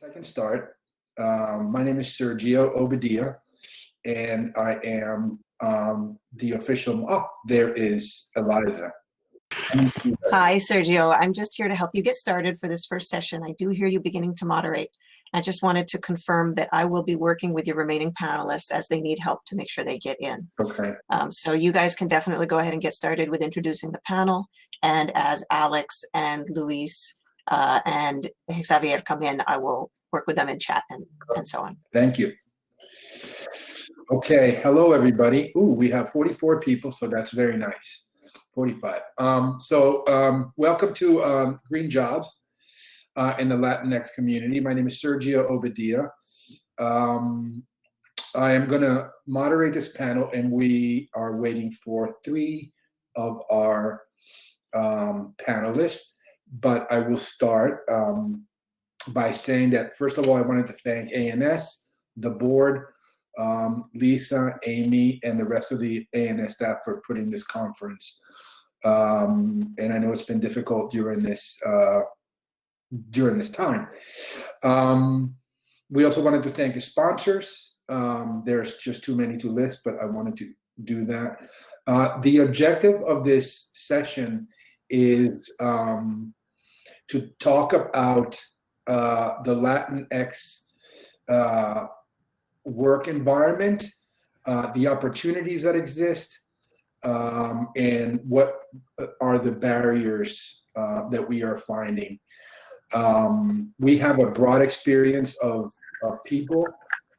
I can start. My name is Sergio Obadiah, and I am the official. Oh, there is Eliza. Hi, Sergio. I'm just here to help you get started for this first session. I do hear you beginning to moderate. I just wanted to confirm that I will be working with your remaining panelists as they need help to make sure they get in. Okay. So you guys can definitely go ahead and get started with introducing the panel. And as Alex and Luis and Xavier come in, I will work with them in chat and so on. Thank you. Okay. Hello, everybody. Ooh, we have 44 people, so that's very nice. 45. Welcome to Green Jobs in the Latinx community. My name is Sergio Obadiah. I am going to moderate this panel, and we are waiting for 3 of our panelists. But I will start by saying that, first of all, I wanted to thank ANS, the board, Lisa, Amy, and the rest of the ANS staff for putting this conference. And I know it's been difficult during this time. We also wanted to thank the sponsors. There's just too many to list, but I wanted to do that. The objective of this session is to talk about the Latinx work environment, the opportunities that exist, and what are the barriers that we are finding. We have a broad experience of people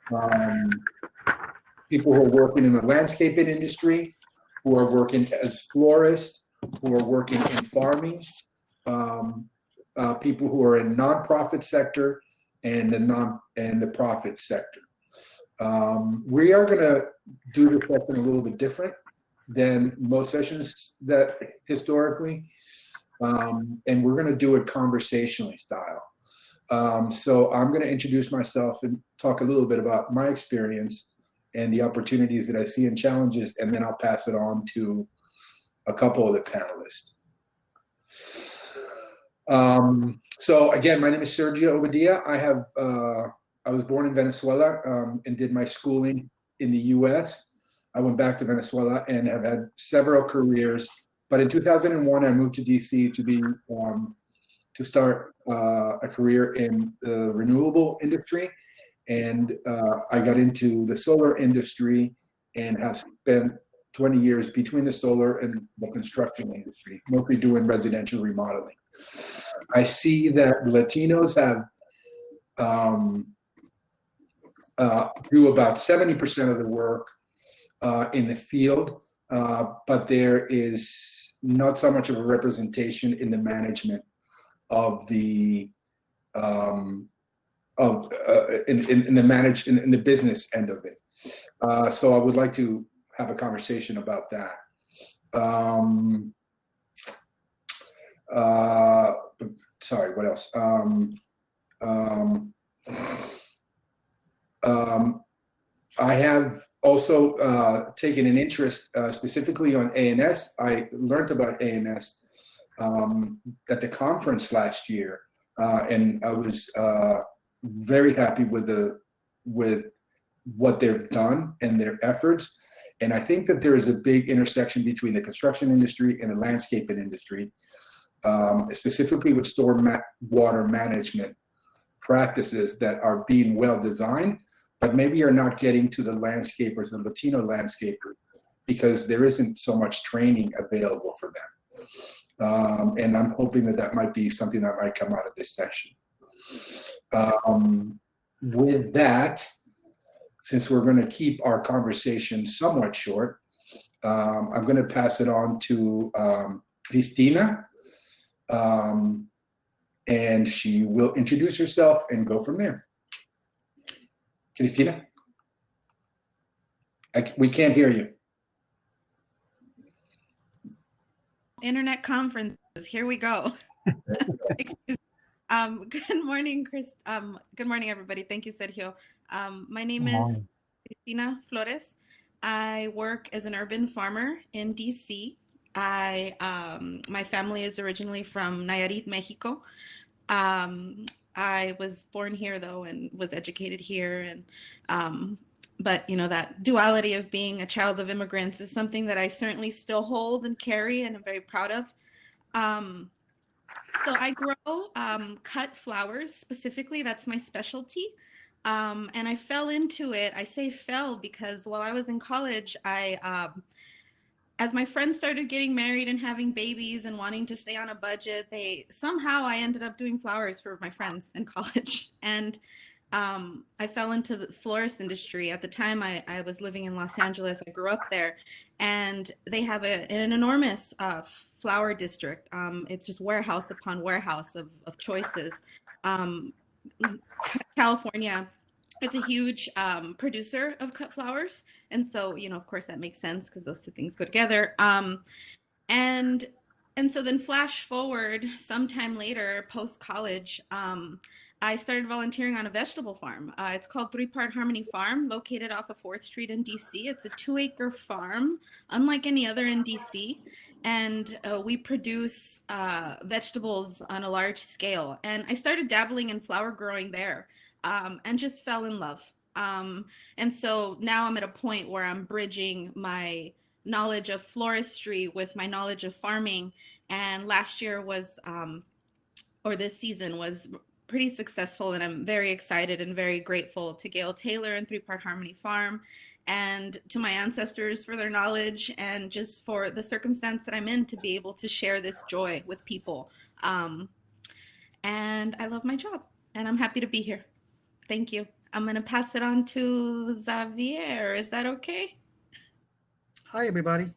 who are working in the landscaping industry, who are working as florists, who are working in farming, people who are in nonprofit sector and the profit sector. We are going to do the session a little bit different than most sessions that historically, and we're going to do it conversationally style. So I'm going to introduce myself and talk a little bit about my experience and the opportunities that I see and challenges, and then I'll pass it on to a couple of the panelists. So again, my name is Sergio Obadiah. I was born in Venezuela and did my schooling in the US. I went back to Venezuela and have had several careers. But in 2001, I moved to DC to start a career in the renewable industry. And I got into the solar industry and have spent 20 years between the solar and the construction industry, mostly doing residential remodeling. I see that Latinos have do about 70% of the work in the field, but there is not so much of a representation in the management of the in the business end of it. So I would like to have a conversation about that. Sorry, what else? I have also taken an interest specifically on ANS. I learned about ANS at the conference last year, and I was very happy with what they've done and their efforts. And I think that there is a big intersection between the construction industry and the landscaping industry, specifically with stormwater management practices that are being well designed, but maybe are not getting to the landscapers, the Latino landscapers, because there isn't so much training available for them. And I'm hoping that that might be something that might come out of this session. With that, since we're going to keep our conversation somewhat short, I'm going to pass it on to Cristina, and she will introduce herself and go from there. Cristina? We can't hear you. Internet conferences, here we go. Excuse me. Good morning, Chris. Good morning, everybody. Thank you, Sergio. My name is Cristina Flores. I work as an urban farmer in DC. My family is originally from Nayarit, Mexico. I was born here though and was educated here, and but you know, that duality of being a child of immigrants is something that I certainly still hold and carry and I'm very proud of. Um, so I grow cut flowers specifically. That's my specialty. And I fell into it. I say fell because while I was in college, as my friends started getting married and having babies and wanting to stay on a budget, I ended up doing flowers for my friends in college. And I fell into the florist industry. At the time, I was living in Los Angeles. I grew up there, and they have an enormous flower district. It's just warehouse upon warehouse of choices. Um, California is a huge producer of cut flowers, and so you know, of course, that makes sense because those two things go together. And and so then flash forward sometime later, post college, I started volunteering on a vegetable farm. It's called 3-Part Harmony Farm, located off of 4th Street in DC. It's a 2-acre farm, unlike any other in DC. And we produce vegetables on a large scale. And I started dabbling in flower growing there, and just fell in love. And so now I'm at a point where I'm bridging my knowledge of floristry with my knowledge of farming. And last year was, or this season was pretty successful. And I'm very excited and very grateful to Gail Taylor and 3-Part Harmony Farm, and to my ancestors for their knowledge, and just for the circumstance that I'm in to be able to share this joy with people. And I love my job and I'm happy to be here. Thank you. I'm going to pass it on to Xavier. Is that okay? Hi, everybody.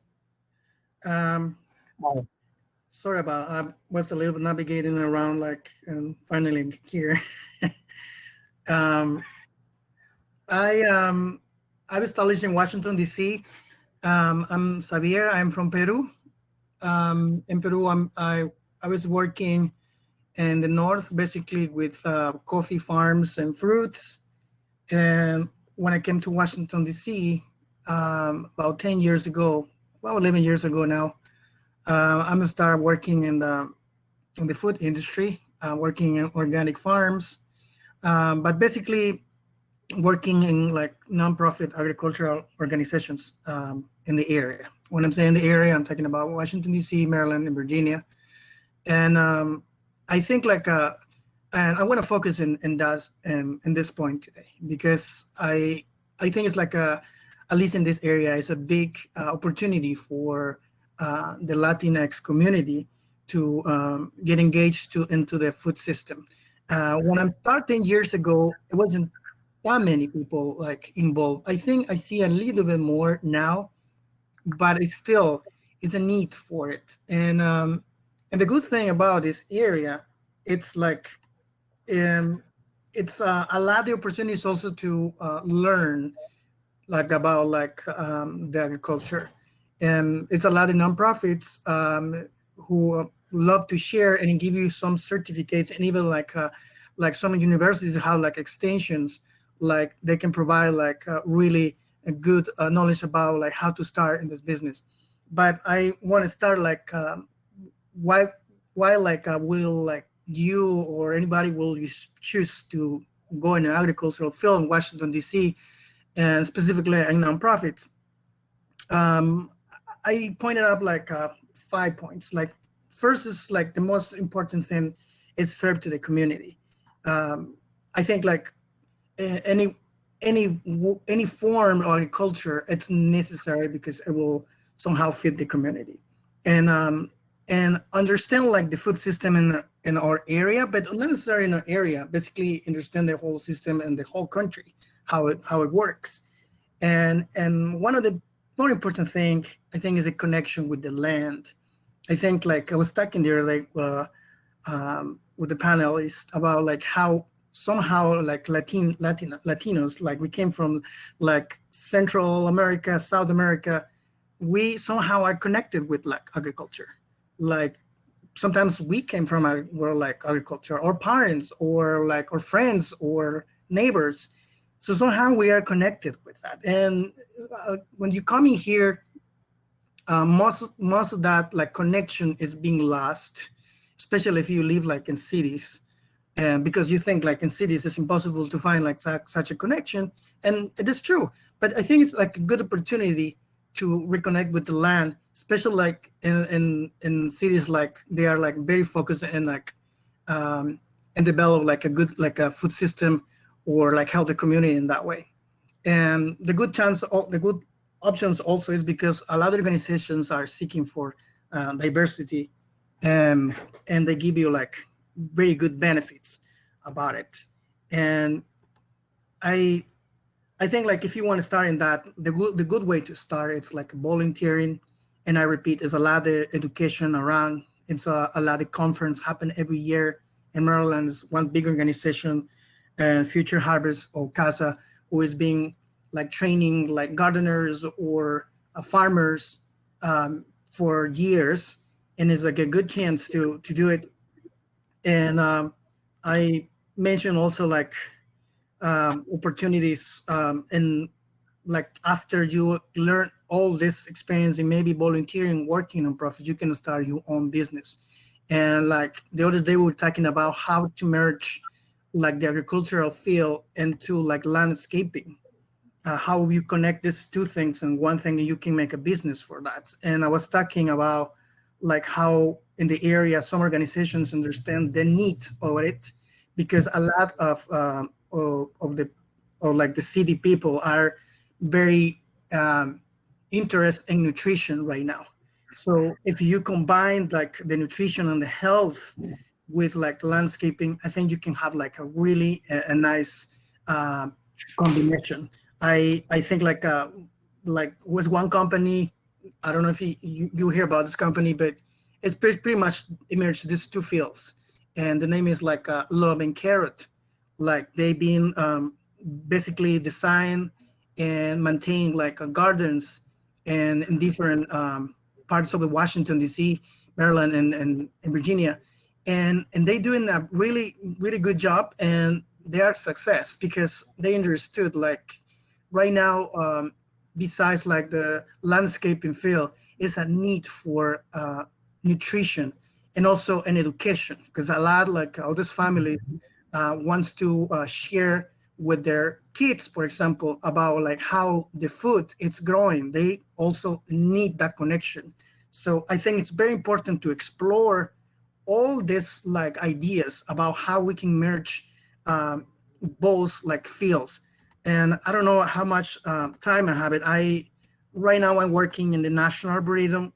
Sorry about I was a little bit navigating around, like, and finally here. I was established in Washington, D.C. I'm Xavier. I'm from Peru. In Peru, I was working in the north, basically with coffee farms and fruits. And when I came to Washington, D.C., about 10 years ago, about 11 years ago now, I'm gonna start working in the food industry, working in organic farms, but basically working in like nonprofit agricultural organizations in the area. When I'm saying the area, I'm talking about Washington, D.C., Maryland, and Virginia. And I think like, and I want to focus in this point today, because I think it's like at least in this area, it's a big opportunity for the Latinx community to get engaged into the food system. When I started 10 years ago, it wasn't that many people like involved. I think I see a little bit more now, but it still is a need for it. And the good thing about this area, it's like it's a lot of the opportunities also to learn like about like the agriculture. And it's a lot of nonprofits who love to share and give you some certificates, and even like some universities have like extensions, like they can provide like really a good knowledge about like how to start in this business. But I want to start like why like will like you or anybody will you choose to go in an agricultural field in Washington, D.C., and specifically in nonprofits. I pointed out like 5 points. Like first is like the most important thing is serve to the community. I think like any form of agriculture, it's necessary because it will somehow fit the community, and understand like the food system in our area, but not necessarily in our area. Basically, understand the whole system and the whole country, how it works, and one of the more important thing I think is a connection with the land. I think like I was talking there like with the panelists about like how somehow like Latinos, like we came from like Central America, South America, we somehow are connected with like agriculture. Like sometimes we came from like agriculture, or parents, or like our friends or neighbors. So somehow we are connected with that. And when you come in here, most of that like connection is being lost, especially if you live like in cities. And because you think like in cities it's impossible to find like such a connection, and it is true. But I think it's like a good opportunity to reconnect with the land, especially like in cities like they are like very focused and like and develop like a good like a food system or like help the community in that way. And the good options also is because a lot of organizations are seeking for diversity, and they give you like very good benefits about it. And I think like if you want to start in that, the good way to start, it's like volunteering. And I repeat, there's a lot of education around. It's a lot of conference happen every year in Maryland. Is one big organization, Future Harvest or CASA, who is being like training like gardeners or farmers for years, and it's like a good chance to do it. And I mentioned also like opportunities and like after you learn all this experience and maybe volunteering, working on profits, you can start your own business. And like the other day we were talking about how to merge like the agricultural field into like landscaping, how you connect these two things and one thing, and you can make a business for that. And I was talking about like how in the area some organizations understand the need of it, because a lot of like the city people are very interested in nutrition right now. So if you combine like the nutrition and the health with like landscaping, I think you can have like a really a nice combination. I think like was one company, I don't know if you hear about this company, but it's pretty much emerged these two fields, and the name is like Love and Carrot. Like they've been basically design and maintain like gardens and in different parts of the Washington D.C., Maryland, and Virginia, and they doing a really good job, and they are success because they understood like right now besides like the landscaping field is a need for nutrition and also an education, because a lot like all this family wants to share with their kids, for example, about like how the food it's growing. They also need that connection. So I think it's very important to explore all these like ideas about how we can merge both like fields. And I don't know how much time I have it. Right now I'm working in the National Arboretum.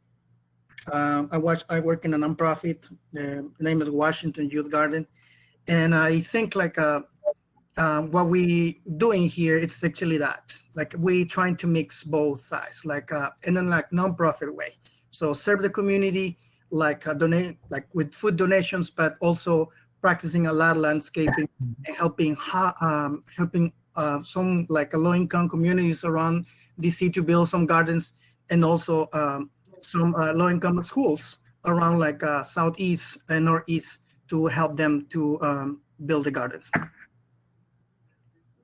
I work in a nonprofit. The name is Washington Youth Garden. And I think like what we doing here, it's actually that. Like we trying to mix both sides, like in a like nonprofit way. So serve the community, like donate, like with food donations, but also practicing a lot of landscaping and helping some like low-income communities around DC to build some gardens, and also some low-income schools around like southeast and northeast to help them to build the gardens.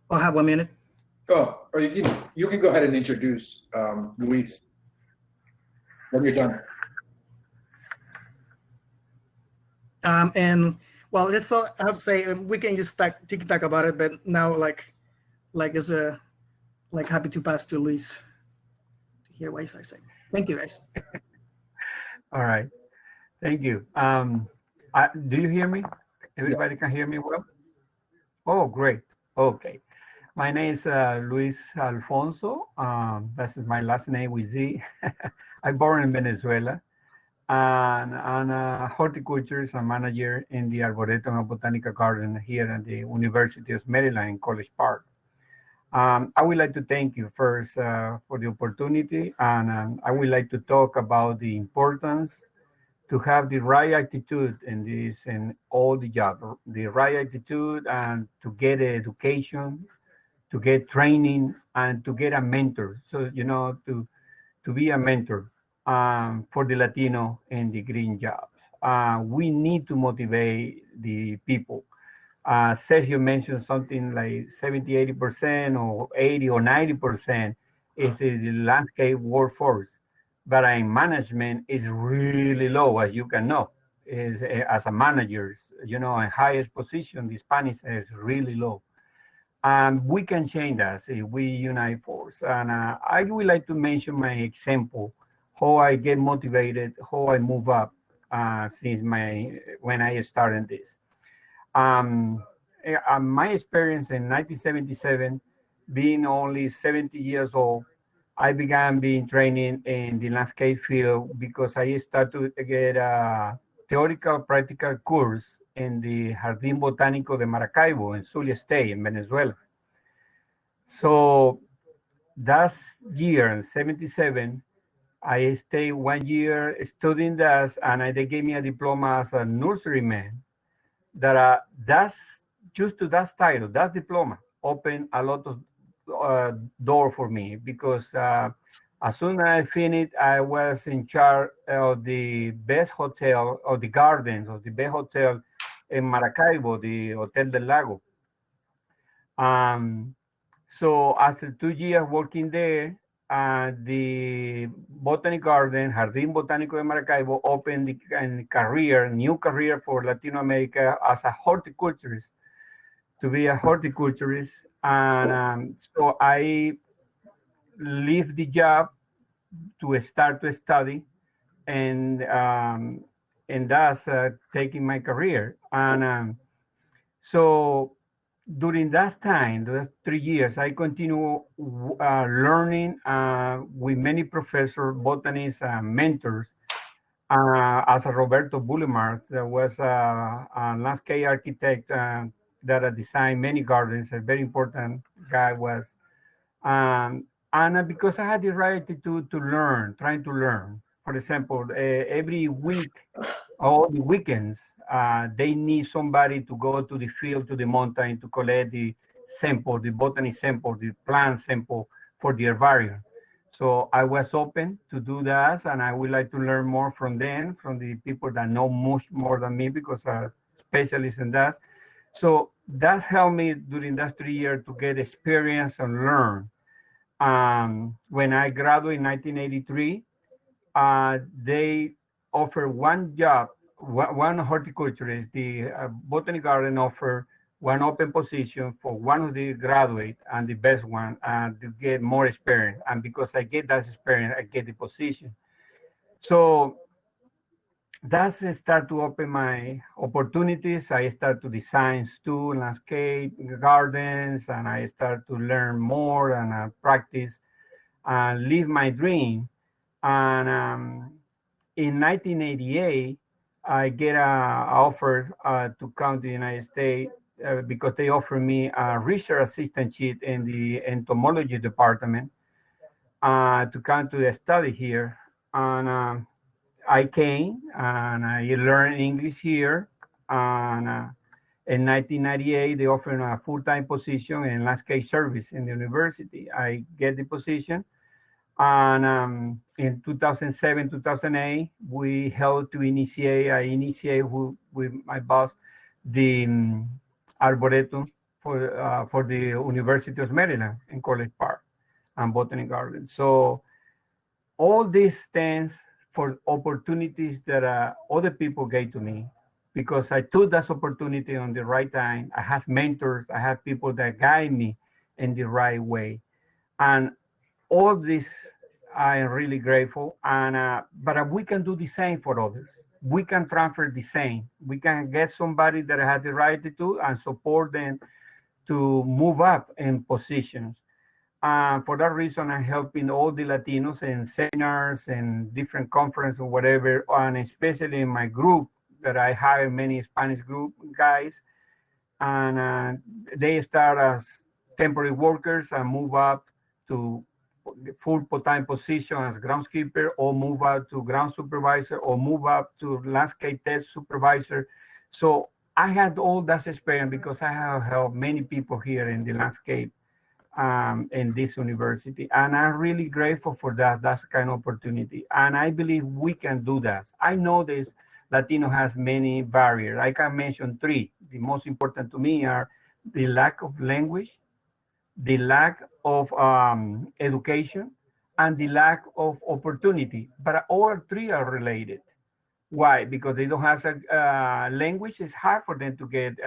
I'll have 1 minute. Oh, or you can go ahead and introduce Luis when you're done. And well, let's all I have to say we can just talk about it, but now like it's like happy to pass to Luis to hear what I say. Thank you, guys. All right, thank you. Do you hear me? Everybody can hear me well? Oh, great. Okay. My name is Luis Alfonso. That's my last name with Z. I'm born in Venezuela. And I'm a horticulturist and manager in the Arboretum and Botanical Garden here at the University of Maryland in College Park. I would like to thank you first for the opportunity, and I would like to talk about the importance to have the right attitude in this and all the job, the right attitude, and to get education, to get training, and to get a mentor. So, you know, to be a mentor for the Latino in the green jobs. We need to motivate the people. Sergio mentioned something like 70, 80% or 80 or 90% is the landscape workforce. But in management is really low, as you can know. is as a managers, you know, in highest position, the Spanish is really low. We can change that if we unite force. And I would like to mention my example, how I get motivated, how I move up since when I started this. My experience in 1977, being only 70 years old, I began being training in the landscape field because I started to get a theoretical practical course in the Jardín Botánico de Maracaibo in Zulia State in Venezuela. So that year in 77, I stayed 1 year studying that, and they gave me a diploma as a nurseryman. That's just to that title, that diploma opened a lot of door for me because as soon as I finished, I was in charge of the best hotel, of the gardens of the best hotel in Maracaibo, the Hotel del Lago. So after 2 years working there, the botany garden, Jardín Botánico de Maracaibo, opened the new career for Latino America as a horticulturist, to be a horticulturist. And so I leave the job to start to study, and that's taking my career. And so during that time, those 3 years, I continue learning with many professors, botanists, mentors, as a Roberto Bullemart, that was a landscape architect that designed many gardens, a very important guy was. And because I had the right to learn, trying to learn. For example, every week, all the weekends, they need somebody to go to the field, to the mountain, to collect the sample, the botany sample, the plant sample for the herbarium. So I was open to do that, and I would like to learn more from them, from the people that know much more than me, because I'm specialist in that. So that helped me during that 3 years to get experience and learn. When I graduated in 1983, they offer one job, one horticulturist, the botany garden offer one open position for one of the graduate and the best one to get more experience. And because I get that experience, I get the position. So that's start to open my opportunities. I start to design too, landscape, gardens, and I start to learn more and practice and live my dream. And in 1988, I get an offer to come to the United States because they offered me a research assistantship in the entomology department to come to the study here. And I came and I learned English here. And in 1998, they offered a full-time position in landscape service in the university. I get the position. And in 2007, 2008, we helped to I initiate with my boss the Arboretum for the University of Maryland in College Park and Botany Garden. So all these stands for opportunities that other people gave to me, because I took that opportunity on the right time. I have mentors, I have people that guide me in the right way. And all this, I am really grateful. And but we can do the same for others. We can transfer the same. We can get somebody that has the right to do and support them to move up in positions. For that reason, I'm helping all the Latinos in seminars and different conferences or whatever, and especially in my group that I hire many Spanish group guys, and they start as temporary workers and move up to full-time position as groundskeeper, or move up to ground supervisor, or move up to landscape test supervisor. So I had all that experience because I have helped many people here in the landscape in this university. And I'm really grateful for that. That's the kind of opportunity. And I believe we can do that. I know this Latino has many barriers. I can mention three. The most important to me are the lack of language, the lack of education, and the lack of opportunity. But all three are related. Why? Because they don't have a language. It's hard for them to get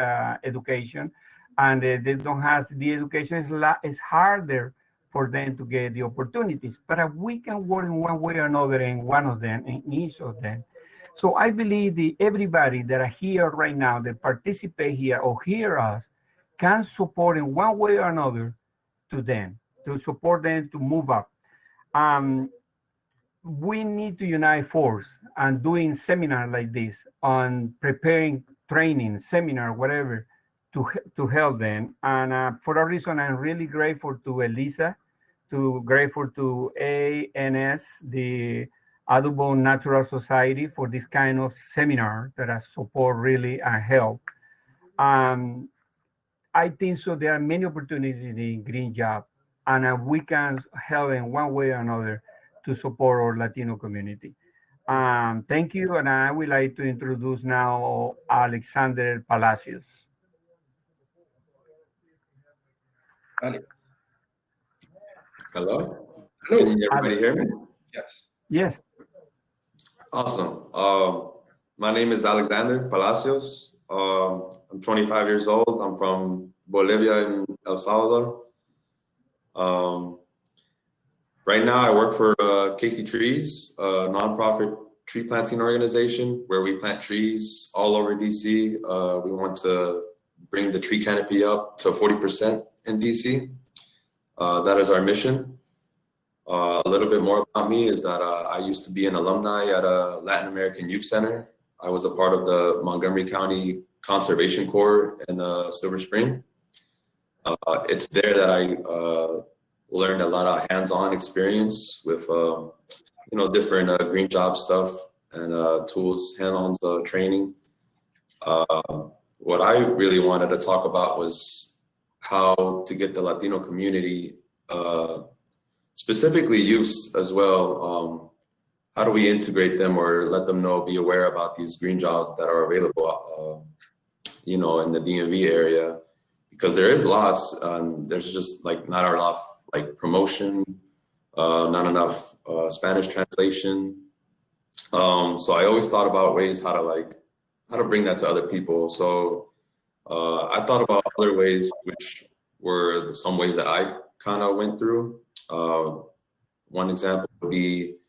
education, and they don't have the education. It's harder for them to get the opportunities. But we can work in one way or another in one of them, in each of them. So I believe everybody that are here right now, that participate here or hear us, can support in one way or another to them, to support them to move up. We need to unite force and doing seminar like this on preparing training, seminar, whatever, to help them. And for that reason, I'm really grateful to Elisa, grateful to ANS, the Audubon Natural Society, for this kind of seminar that I support really and help. I think so there are many opportunities in green job, and we can help in one way or another to support our Latino community. Thank you, and I would like to introduce now Alexander Palacios. Hello? Hello. Can everybody hear me? Yes. Yes. Awesome. My name is Alexander Palacios. I'm 25 years old. I'm from Bolivia in El Salvador. Right now I work for Casey Trees, a nonprofit tree planting organization where we plant trees all over DC. We want to bring the tree canopy up to 40% in DC. That is our mission. A little bit more about me is that I used to be an alumni at a Latin American Youth Center. I was a part of the Montgomery County Conservation Corps in Silver Spring. It's there that I learned a lot of hands-on experience with different green job stuff and tools, hands-on training. What I really wanted to talk about was how to get the Latino community, specifically youths as well, how do we integrate them or let them know, be aware about these green jobs that are available, in the DMV area, because there is lots, there's just like not enough like promotion, not enough Spanish translation. So I always thought about ways how to bring that to other people. So I thought about other ways, which were some ways that I kind of went through. One example would be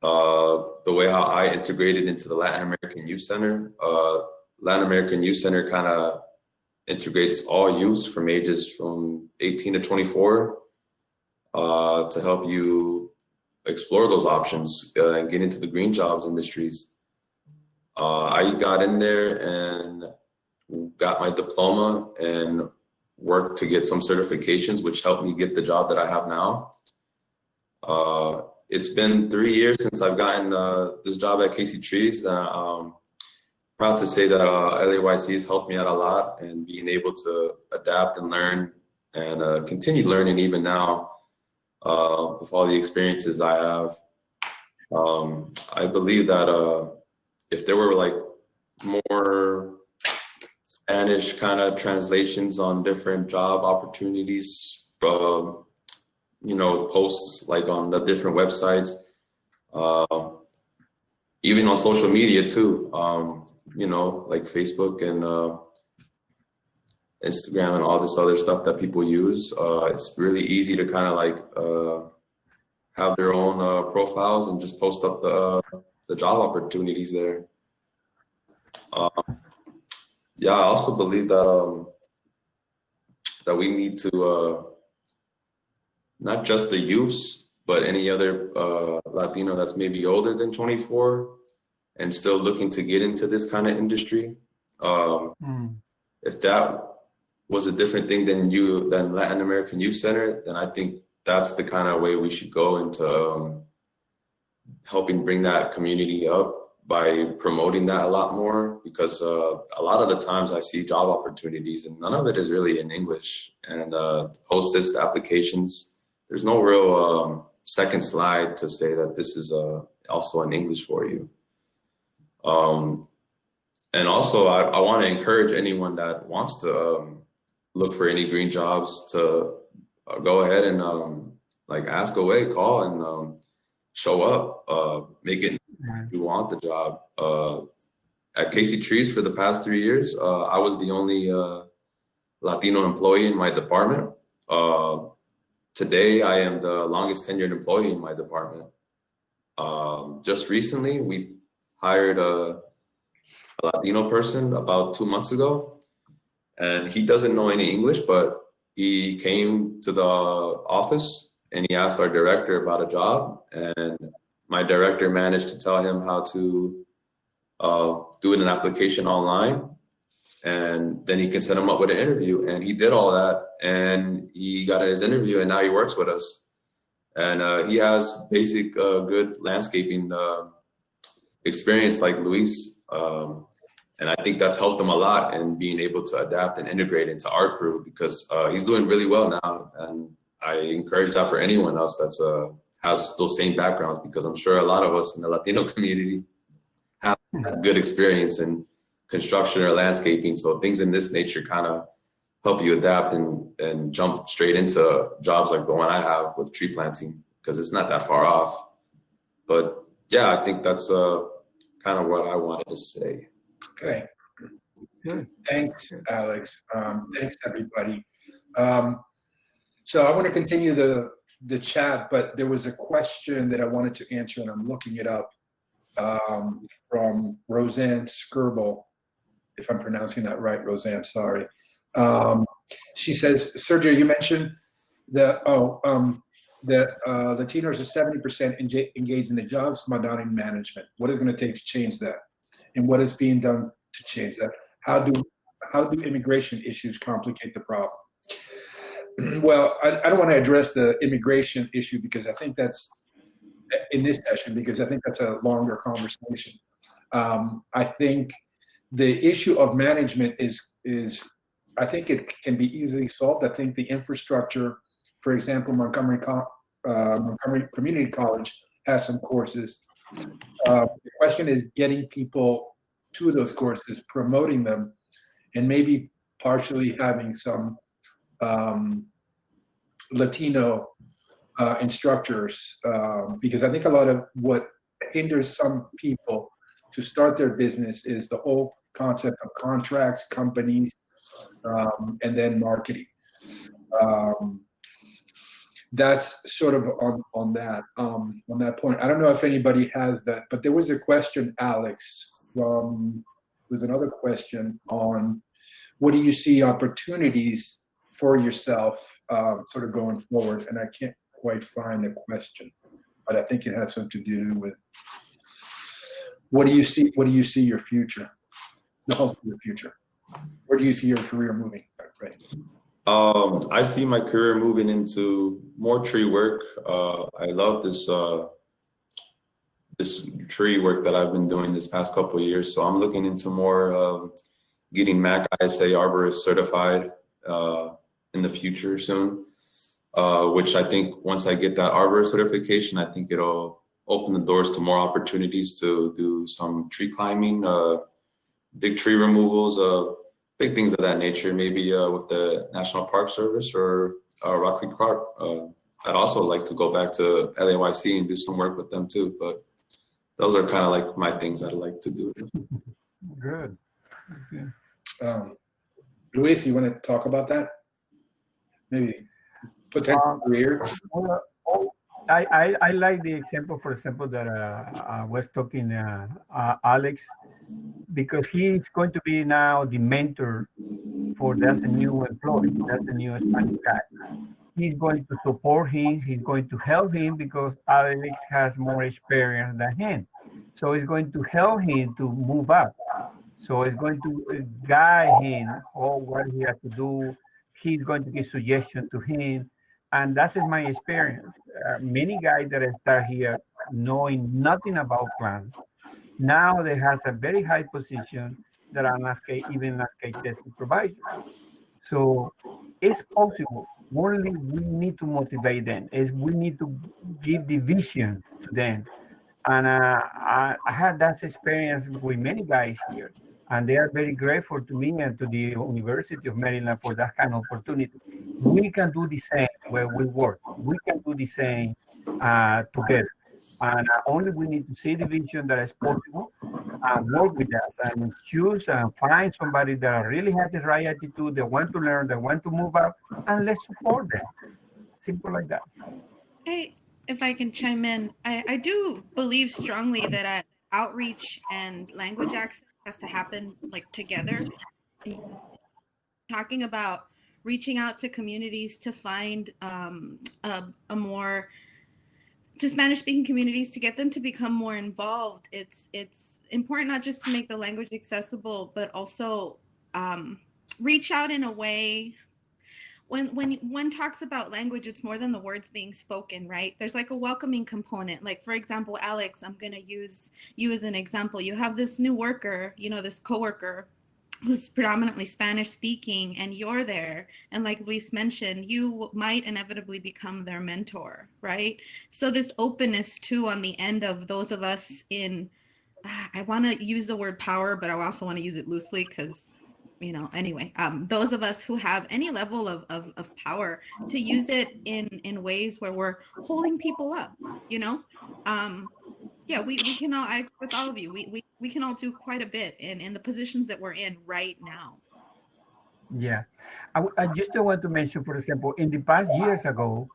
the way how I integrated into the Latin American Youth Center. Latin American Youth Center kind of integrates all youths from ages from 18 to 24 to help you explore those options and get into the green jobs industries. I got in there and got my diploma and worked to get some certifications, which helped me get the job that I have now. It's been 3 years since I've gotten this job at Casey Trees. I'm proud to say that LAYC has helped me out a lot, and being able to adapt and learn and continue learning even now with all the experiences I have. I believe that if there were like more Spanish kind of translations on different job opportunities, posts like on the different websites, even on social media too, like Facebook and Instagram and all this other stuff that people use. It's really easy to kind of like have their own profiles and just post up the job opportunities there. Yeah, I also believe that that we need to not just the youths, but any other Latino that's maybe older than 24 and still looking to get into this kind of industry. If that was a different thing than Latin American Youth Center, then I think that's the kind of way we should go into helping bring that community up by promoting that a lot more, because a lot of the times I see job opportunities and none of it is really in English, and post-this applications, there's no real second slide to say that this is also in English for you. And also I want to encourage anyone that wants to look for any green jobs to go ahead and like ask away, call and show up, make it you want the job. At Casey Trees for the past 3 years, I was the only Latino employee in my department. Today, I am the longest tenured employee in my department. Just recently, we hired a Latino person about 2 months ago, and he doesn't know any English, but he came to the office and he asked our director about a job, and my director managed to tell him how to do an application online, and then he can set him up with an interview. And he did all that, and he got his interview, and now he works with us. And he has basic good landscaping experience like Luis. And I think that's helped him a lot in being able to adapt and integrate into our crew, because he's doing really well now. And I encourage that for anyone else that's has those same backgrounds, because I'm sure a lot of us in the Latino community have good experience in construction or landscaping. So things in this nature kind of help you adapt and jump straight into jobs like the one I have with tree planting, because it's not that far off. But yeah, I think that's kind of what I wanted to say. Okay. Good. Thanks, Alex. Thanks, everybody. So I want to continue the chat, but there was a question that I wanted to answer, and I'm looking it up, from Roseanne Skirble, if I'm pronouncing that right. Roseanne, sorry. She says, Sergio, you mentioned that Latinos are 70% engaged in the jobs, but not in management. What is going to take to change that? And what is being done to change that? How do immigration issues complicate the problem? Well, I don't want to address the immigration issue, because I think that's in this session, because I think that's a longer conversation. I think the issue of management is I think it can be easily solved. I think the infrastructure, for example, Montgomery Community College has some courses. The question is getting people to those courses, promoting them, and maybe partially having some Latino instructors, because I think a lot of what hinders some people to start their business is the whole concept of contracts, companies, and then marketing. That's sort of on that point. I don't know if anybody has that, but there was a question, Alex, was another question on what do you see opportunities for yourself sort of going forward, and I can't quite find the question, but I think it has something to do with what do you see your future, the hope for the future. Where do you see your career moving? Right. I see my career moving into more tree work. I love this this tree work that I've been doing this past couple of years. So I'm looking into more getting MAC ISA Arborist certified in the future soon, which I think once I get that Arborist certification, I think it'll open the doors to more opportunities to do some tree climbing, big tree removals, big things of that nature, maybe with the National Park Service or Rock Creek Park. I'd also like to go back to LAYC and do some work with them too, but those are kind of like my things I'd like to do. Good. Okay. Luis, you want to talk about that? Maybe potential career? I like the example, for example, that was talking Alex, because he's going to be now the mentor for that's a new employee, that's a new Spanish guy. He's going to support him, he's going to help him because Alex has more experience than him. So it's going to help him to move up. So it's going to guide him what he has to do. He's going to give suggestions to him. And that's my experience. Many guys that start here knowing nothing about plants, now they have a very high position that are even landscape supervisors. So it's possible. Only we need to motivate them. We need to give the vision to them. And I had that experience with many guys here, and they are very grateful to me and to the University of Maryland for that kind of opportunity. We can do the same where we work. We can do the same together. And only we need to see the vision that is possible and work with us and choose and find somebody that really has the right attitude, they want to learn, they want to move up, and let's support them. Simple like that. Hey, if I can chime in, I do believe strongly that outreach and language access has to happen like together. Talking about reaching out to communities to find a more to Spanish speaking communities to get them to become more involved. It's important not just to make the language accessible, but also reach out in a way. When one talks about language, it's more than the words being spoken, right? There's like a welcoming component. Like, for example, Alex, I'm going to use you as an example. You have this new worker, this coworker who's predominantly Spanish speaking, and you're there. And like Luis mentioned, you might inevitably become their mentor, right? So this openness too on the end of those of us in, I want to use the word power, but I also want to use it loosely because, anyway, those of us who have any level of power to use it in ways where we're holding people up, yeah, we can all, I agree with all of you. We can all do quite a bit in the positions that we're in right now. Yeah, I just want to mention, for example, in the past years ago,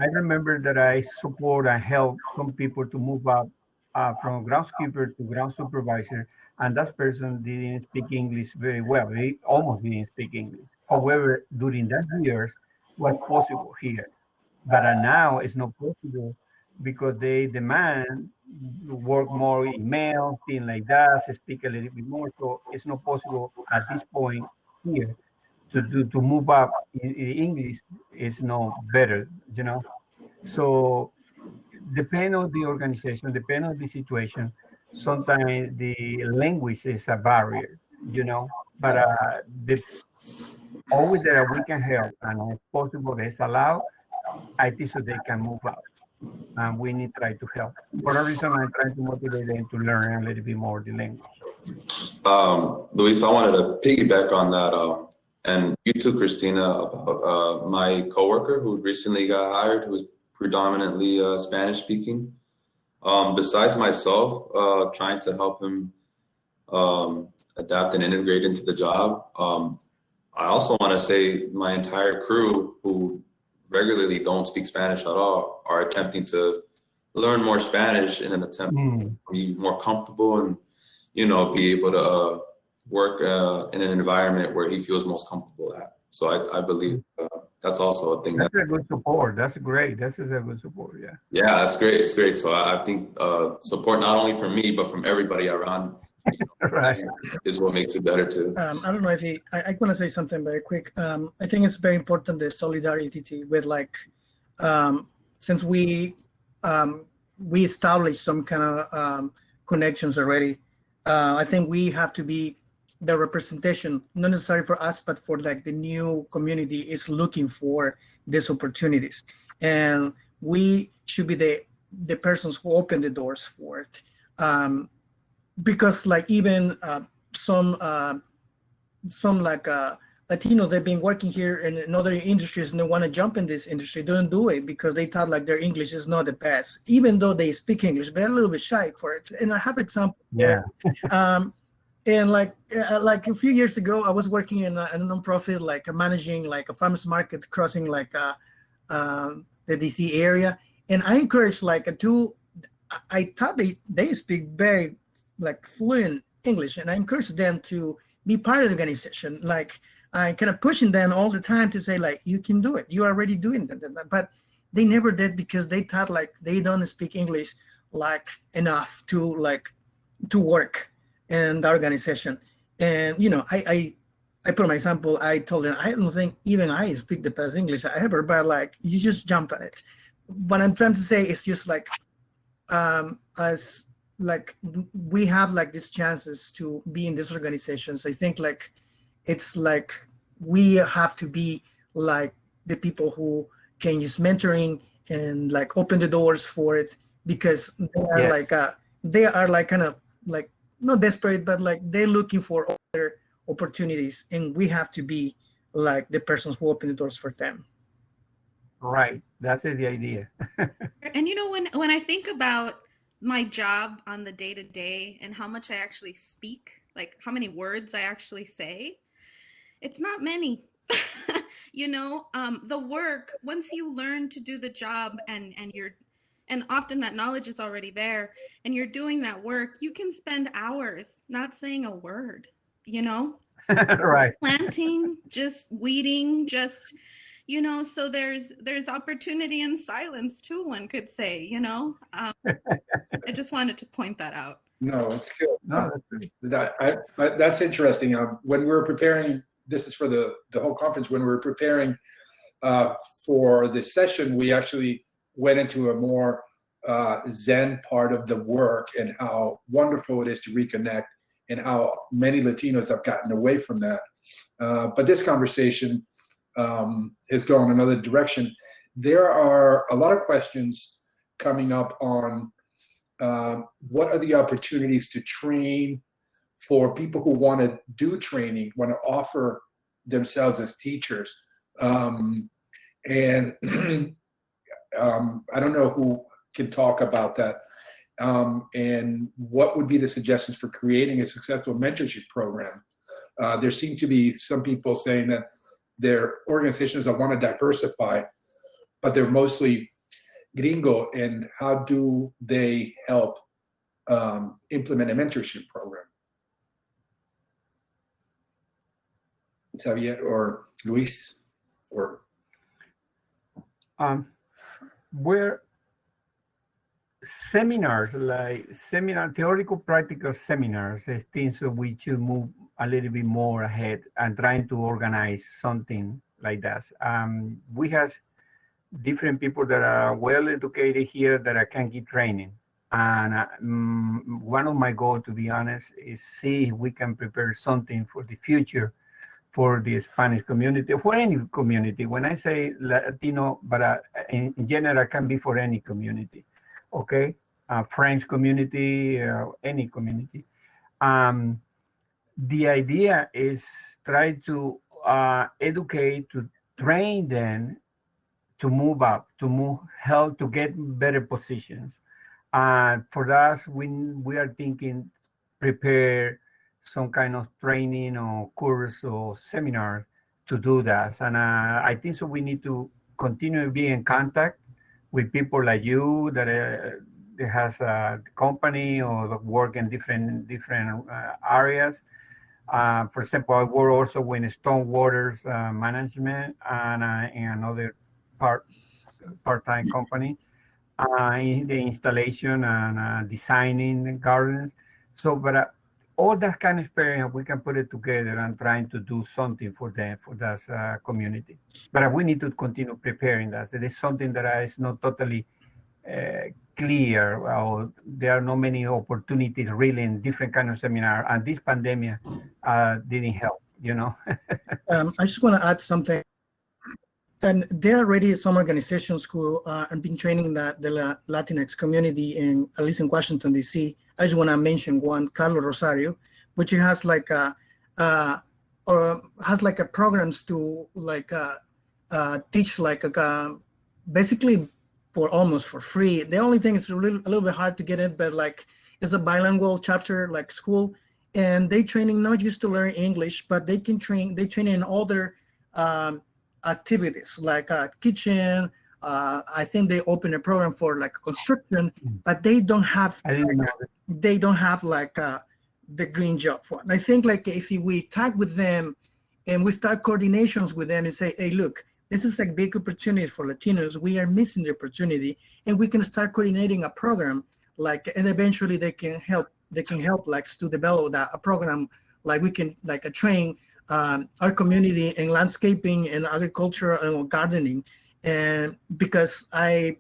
I remember that I support and help some people to move up from groundskeeper to ground supervisor, and that person didn't speak English very well. They almost didn't speak English. However, during that years, was possible here, but now it's not possible because they demand work more email, things like that, speak a little bit more. So it's not possible at this point here to move up in English is no better, So depend on the organization, depend on the situation. Sometimes the language is a barrier, but the always that we can help and if possible it's allowed, I think so they can move out. And we need to try to help. For a reason, I'm trying to motivate them to learn a little bit more the language. Luis, I wanted to piggyback on that. And you too, Christina, about my coworker who recently got hired, who was predominantly Spanish speaking. Besides myself, trying to help him adapt and integrate into the job, I also want to say my entire crew who regularly don't speak Spanish at all are attempting to learn more Spanish in an attempt to be more comfortable and, be able to work in an environment where he feels most comfortable at. So I believe that's also a thing. That's a good support. That's great. This is a good support. Yeah. Yeah, that's great. It's great. So I think support not only from me, but from everybody around right. is what makes it better too. I don't know if I want to say something very quick. I think it's very important, the solidarity with since we established some kind of connections already. I think we have to be the representation, not necessarily for us, but for the new community is looking for these opportunities. And we should be the persons who open the doors for it. Because even some Latinos, they've been working here in other industries and they want to jump in this industry, don't do it because they thought their English is not the best, even though they speak English, they're a little bit shy for it. And I have examples. Yeah. And a few years ago, I was working in a nonprofit, managing a farmers market crossing the DC area. And I encouraged I thought they speak very fluent English, and I encouraged them to be part of the organization. I kind of pushing them all the time to say you can do it. You're already doing that. But they never did because they thought they don't speak English enough to work in the organization. And I put my example. I told them I don't think even I speak the best English ever, but you just jump at it. What I'm trying to say is just as we have these chances to be in these organizations. I think it's we have to be the people who can use mentoring and open the doors for it, because they are Yes. they are kind of not desperate, but they're looking for other opportunities, and we have to be the persons who open the doors for them. Right. That's the idea. And when I think about my job on the day to day and how much I actually speak, like how many words I actually say, it's not many. The work, once you learn to do the job and often that knowledge is already there and you're doing that work, you can spend hours not saying a word, Right. planting, just weeding, just, so there's opportunity in silence too, one could say, I just wanted to point that out. No, it's good. No, That's interesting. When we were preparing, this is for the whole conference, when we were preparing for this session, we actually went into a more Zen part of the work and how wonderful it is to reconnect and how many Latinos have gotten away from that. But this conversation is going another direction. There are a lot of questions coming up on what are the opportunities to train for people who want to do training, want to offer themselves as teachers. And I don't know who can talk about that. And what would be the suggestions for creating a successful mentorship program? There seem to be some people saying that their organizations that want to diversify, but they're mostly gringo, and how do they help implement a mentorship program? Xavier or Luis or where seminars, theoretical practical seminars, is things that we should move a little bit more ahead and trying to organize something like that. We have different people that are well educated here that can get training. And one of my goals, to be honest, is see if we can prepare something for the future for the Spanish community, for any community. When I say Latino, but in general, it can be for any community, okay? French community, any community. The idea is try to educate, to train them to move up, help to get better positions. For us, we are thinking prepare some kind of training or course or seminar to do that. And I think so we need to continue to be in contact with people like you that has a company or work in different areas. For example, I work also with stormwater management and another part-time company in the installation and designing gardens. So, but all that kind of experience, we can put it together and trying to do something for them, for that community. But we need to continue preparing that. It is something that is not totally clear. Or there are not many opportunities really in different kind of seminar, and this pandemic didn't help, I just want to add something. And there are already some organizations who have been training the Latinx community at least in Washington, D.C. I just want to mention one, Carlos Rosario, which has programs to teach basically almost for free. The only thing is a little bit hard to get in, but it's a bilingual chapter school, and they training not just to learn English, but they train in other activities like kitchen. I think they open a program for construction, but they don't have the green job for it. I think if we talk with them and we start coordinations with them and say, hey, look, this is a big opportunity for Latinos. We are missing the opportunity, and we can start coordinating a program and eventually they can help to develop a program we can train our community in landscaping and agriculture and gardening. And because I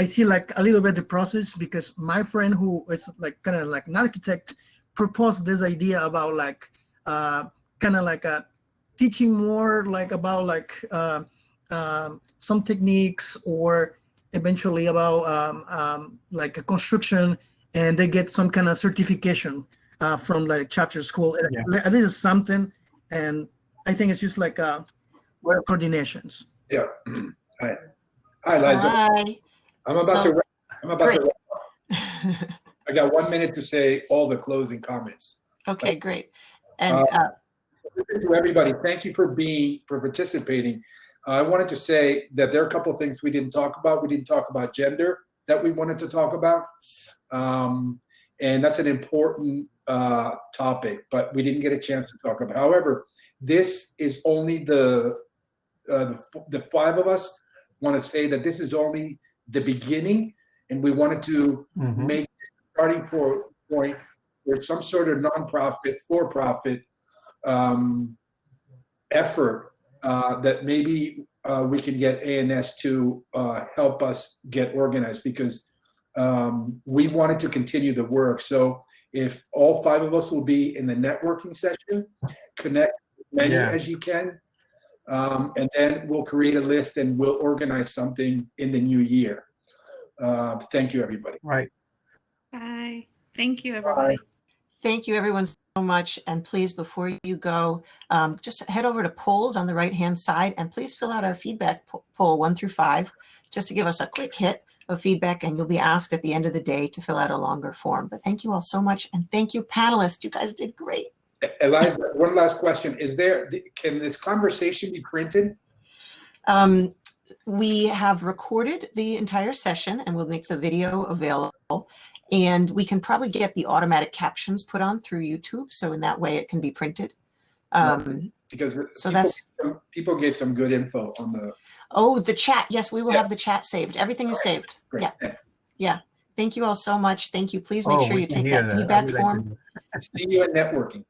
see a little bit the process, because my friend who is kind of an architect proposed this idea about teaching more about some techniques, or eventually about a construction, and they get some kind of certification from chapter school. Yeah. This is something, and I think it's just coordinations. Yeah. Hi, Liza. Hi. I'm about to. I got 1 minute to say all the closing comments. Okay, great. And To everybody, thank you for participating. I wanted to say that there are a couple of things we didn't talk about. We didn't talk about gender that we wanted to talk about. And that's an important topic, but we didn't get a chance to talk about. However, this is only the five of us want to say that this is only the beginning, and we wanted to make a starting point for some sort of nonprofit, for-profit effort that maybe we can get ANS to help us get organized, because we wanted to continue the work. So if all five of us will be in the networking session, connect as many as you can, and then we'll create a list and we'll organize something in the new year. Thank you, everybody. Right. Bye. Thank you, everybody. thank you everyone so much. And please, before you go, just head over to polls on the right-hand side and please fill out our feedback poll 1 through 5, just to give us a quick hit of feedback, and you'll be asked at the end of the day to fill out a longer form. But thank you all so much. And thank you, panelists. You guys did great. Eliza, one last question. Can this conversation be printed? We have recorded the entire session and we'll make the video available, and we can probably get the automatic captions put on through YouTube. So in that way it can be printed. Because So people gave some good info on the. Oh, the chat. Yes, we will have the chat saved. Everything is saved. Great. Yeah. Thanks. Yeah. Thank you all so much. Thank you. Please make sure you take that feedback form. See you at networking.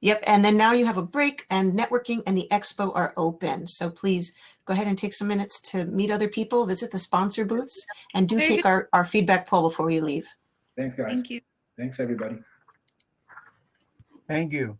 Yep. And then now you have a break, and networking and the expo are open. So please go ahead and take some minutes to meet other people, visit the sponsor booths, and do take our feedback poll before you leave. Thanks, guys. Thank you. Thanks, everybody. Thank you.